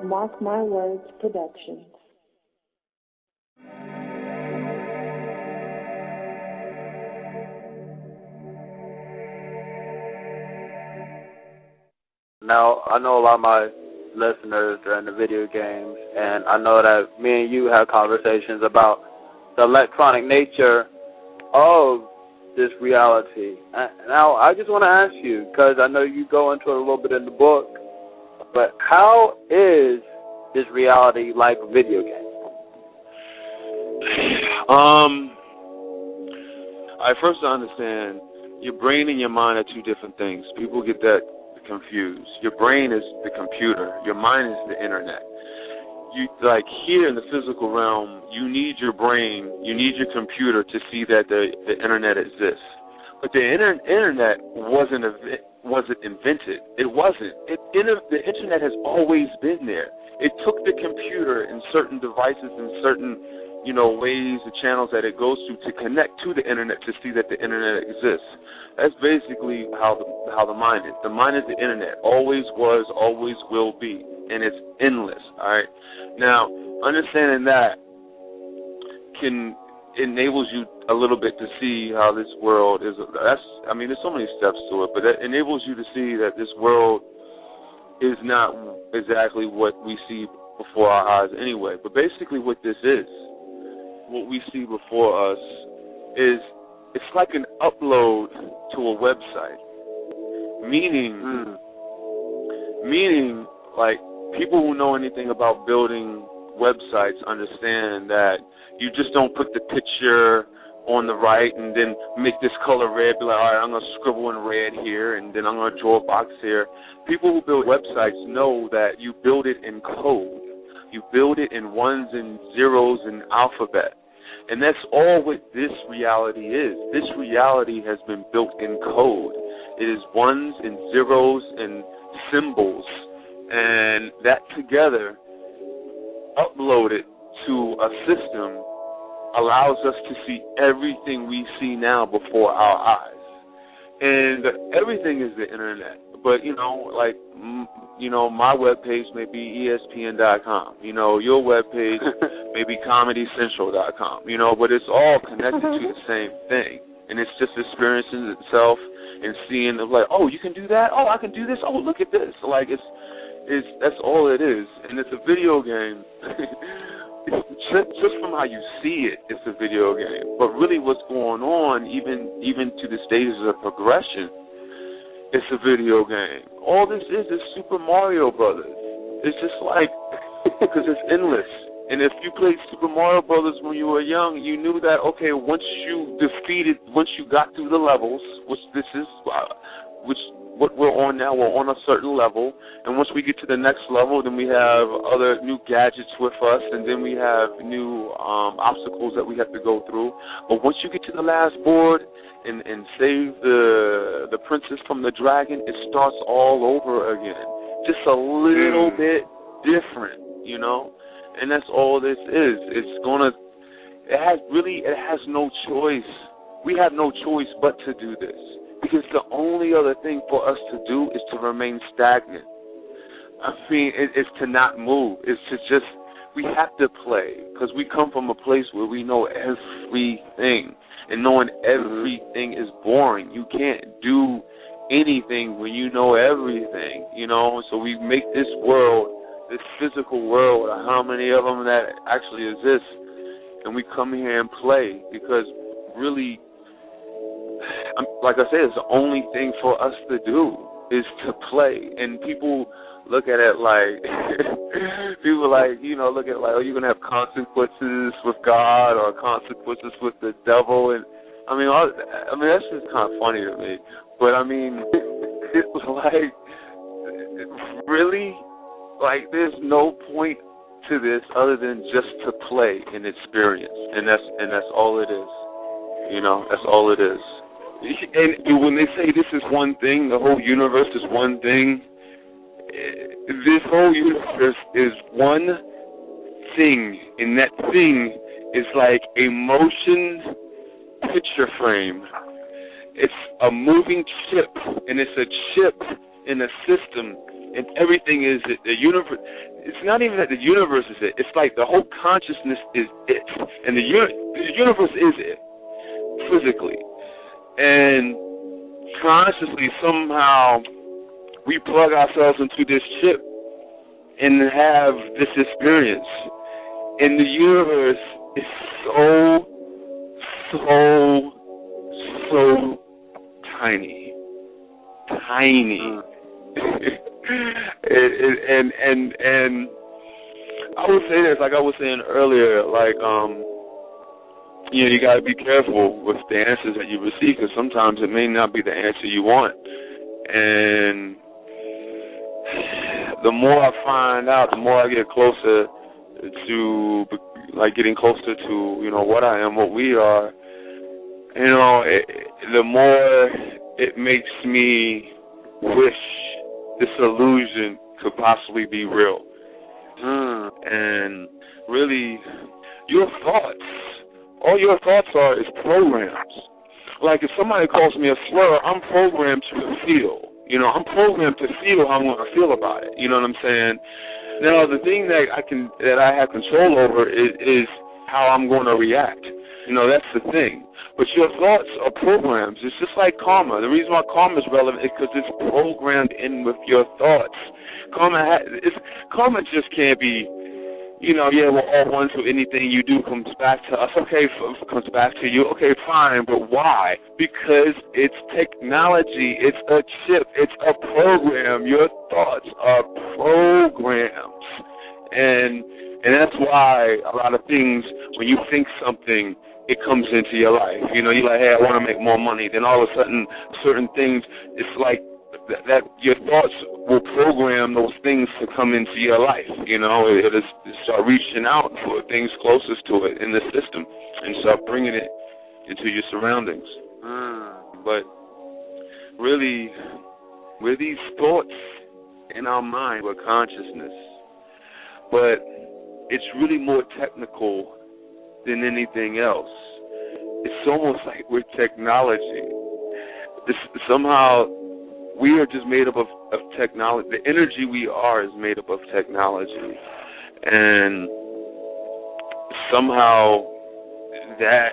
Mark My Words Productions. Now, I know a lot of my listeners are into video games, and I know that me and you have conversations about the electronic nature of this reality. Now, I just want to ask you, because I know you go into it a little bit in the book, but how is this reality like a video game? I first understand your brain and your mind are two different things. People get that confused. Your brain is the computer. Your mind is the internet. You, like here in the physical realm, you need your brain, you need your computer to see that the internet exists. But the internet wasn't invented. It wasn't. The internet has always been there. It took the computer and certain devices and certain, ways, the channels that it goes to connect to the internet to see that the internet exists. That's basically how the mind is. The mind is the internet. Always was, always will be, and it's endless. All right. Now, understanding that enables you a little bit to see how this world is. There's so many steps to it, but that enables you to see that this world is not exactly what we see before our eyes anyway. But basically what this is, what we see before us is, it's like an upload to a website. Meaning, like, people who know anything about building websites understand that you just don't put the picture on the right and then make this color red, be like, all right, I'm going to scribble in red here, and then I'm going to draw a box here. People who build websites know that you build it in code. You build it in ones and zeros and alphabet. And that's all what this reality is. This reality has been built in code. It is ones and zeros and symbols. And that together, uploaded to a system, allows us to see everything we see now before our eyes. And everything is the internet. But, my webpage may be ESPN.com. Your webpage may be ComedyCentral.com. But it's all connected to the same thing. And it's just experiencing itself and seeing, like, oh, you can do that? Oh, I can do this? Oh, look at this. Like, that's all it is. And it's a video game. Just from how you see it, it's a video game. But really what's going on, even to the stages of progression, it's a video game. All this is Super Mario Brothers. It's just like, because it's endless. And if you played Super Mario Brothers when you were young, you knew that, okay, once you got through the levels, what we're on now, we're on a certain level, and once we get to the next level, then we have other new gadgets with us, and then we have new obstacles that we have to go through. But once you get to the last board and save the princess from the dragon, it starts all over again, just a little bit different, and that's all this is. It has no choice. We have no choice but to do this. Because the only other thing for us to do is to remain stagnant. It's to not move. It's to just, we have to play. Because we come from a place where we know everything. And knowing everything is boring. You can't do anything when you know everything, So we make this world, this physical world, how many of them that actually exist, and we come here and play. Because really, like I said, it's the only thing for us to do is to play. And people look at it like, look at it like, oh, you're going to have consequences with God or consequences with the devil. And that's just kind of funny to me. But it's like, really, like, there's no point to this other than just to play and experience. And that's all it is. That's all it is. And when they say this is one thing, the whole universe is one thing, this whole universe is one thing, and that thing is like a motion picture frame. It's a moving chip, and it's a chip in a system, and everything is it. The universe. It's not even that the universe is it. It's like the whole consciousness is it, and the universe is it physically, and consciously somehow we plug ourselves into this chip and have this experience. And the universe is so tiny. and I would say this, like I was saying earlier, like you got to be careful with the answers that you receive, because sometimes it may not be the answer you want. And the more I find out, the more I get closer to, like, getting closer to, what I am, what we are, the more it makes me wish this illusion could possibly be real. And really, your thoughts, all your thoughts are is programs. Like, if somebody calls me a slur, I'm programmed to feel. I'm programmed to feel how I'm going to feel about it. You know what I'm saying? Now, the thing that I have control over is how I'm going to react. That's the thing. But your thoughts are programs. It's just like karma. The reason why karma is relevant is because it's programmed in with your thoughts. Karma just can't be, we're all one, so anything you do comes back to us. Okay, comes back to you. Okay, fine, but why? Because it's technology. It's a chip. It's a program. Your thoughts are programs. And that's why a lot of things, when you think something, it comes into your life. You're like, hey, I want to make more money. Then all of a sudden, certain things, it's like that your thoughts will program those things to come into your life. It'll start reaching out for things closest to it in the system and start bringing it into your surroundings. But really, we're these thoughts in our mind, we're consciousness. But it's really more technical than anything else. It's almost like we're technology. Somehow, we are just made up of technology. The energy we are is made up of technology. And somehow that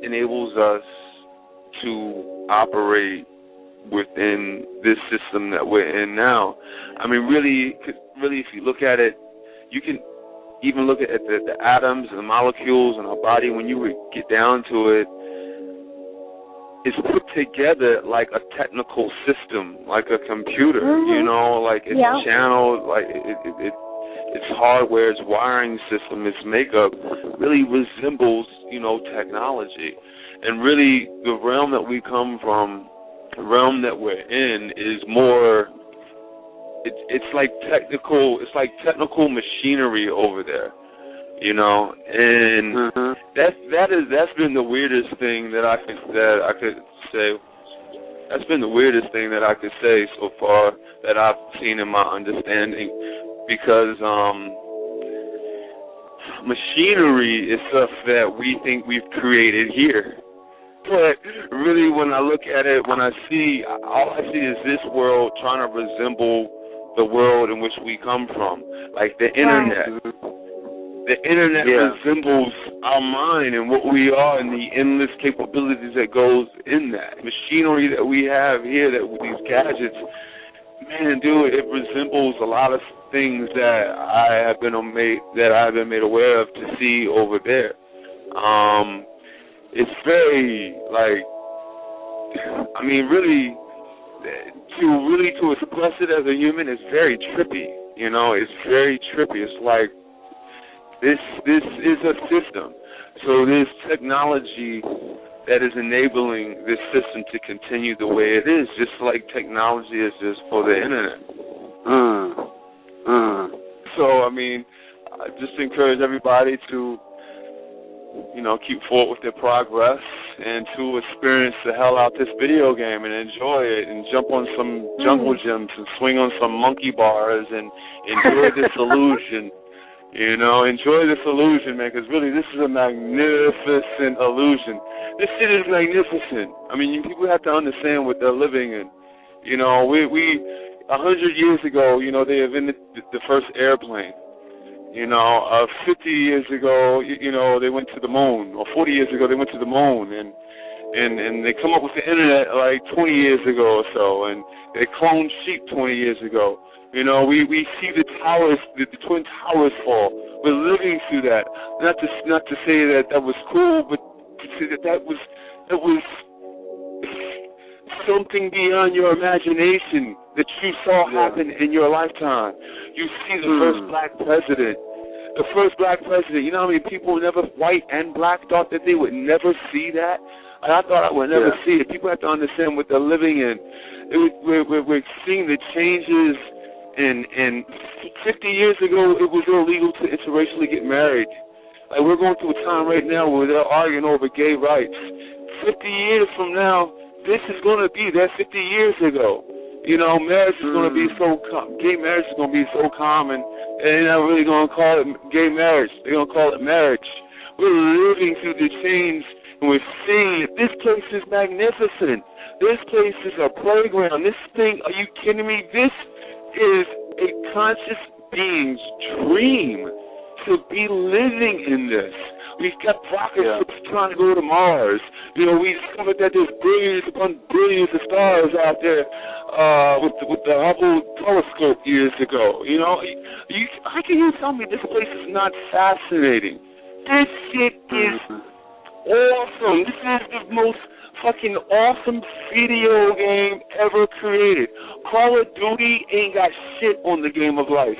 enables us to operate within this system that we're in now. I mean, really, if you look at it, you can even look at the atoms and the molecules in our body. When you get down to it, it's put together like a technical system, like a computer, like it's channeled, like its hardware, its wiring system, its makeup really resembles, technology. And really, the realm that we come from, the realm that we're in, is more. It's like technical machinery over there, and that's been the weirdest thing that I could say. That's been the weirdest thing that I could say so far that I've seen in my understanding, because machinery is stuff that we think we've created here. But really, when I look at it, all I see is this world trying to resemble the world in which we come from, like the internet. The internet resembles our mind and what we are and the endless capabilities that goes in that. Machinery that we have here, these gadgets, man, dude, it resembles a lot of things that I have been made aware of to see over there. It's very, really, to express it as a human is very trippy. It's very trippy. It's like this is a system. So there's technology that is enabling this system to continue the way it is, just like technology is just for the internet. So, I just encourage everybody to, keep forward with their progress and to experience the hell out this video game and enjoy it and jump on some jungle gyms and swing on some monkey bars and enjoy this illusion. Enjoy this illusion, man, because really this is a magnificent illusion. This shit is magnificent. People have to understand what they're living in. 100 years ago, you know, they invented the first airplane. You know, 50 years ago, you know, they went to the moon, or 40 years ago, they went to the moon, and they come up with the internet like 20 years ago or so, and they cloned sheep 20 years ago. You know, we see the towers, the Twin Towers fall. We're living through that. Not to say that was cool, but to say that was something beyond your imagination that you saw happen in your lifetime. You see the first black president. The first black president. You know how many people, never white and black, thought that they would never see that? And I thought I would never see it. People have to understand what they're living in. We're seeing the changes. And 50 years ago, it was illegal to interracially get married. Like, we're going through a time right now where they're arguing over gay rights. 50 years from now, this is going to be that 50 years ago. You know, marriage is going to be gay marriage is going to be so common, and they're not really going to call it gay marriage. They're going to call it marriage. We're living through the change, and we're seeing it. This place is magnificent. This place is a playground. This thing, are you kidding me? This is a conscious being's dream to be living in this. We've got rocket ships trying to go to Mars. You know, we discovered that there's billions upon billions of stars out there with the Hubble telescope years ago. You know, how can you tell me this place is not fascinating? This shit is awesome. This is the most fucking awesome video game ever created. Call of Duty ain't got shit on the game of life.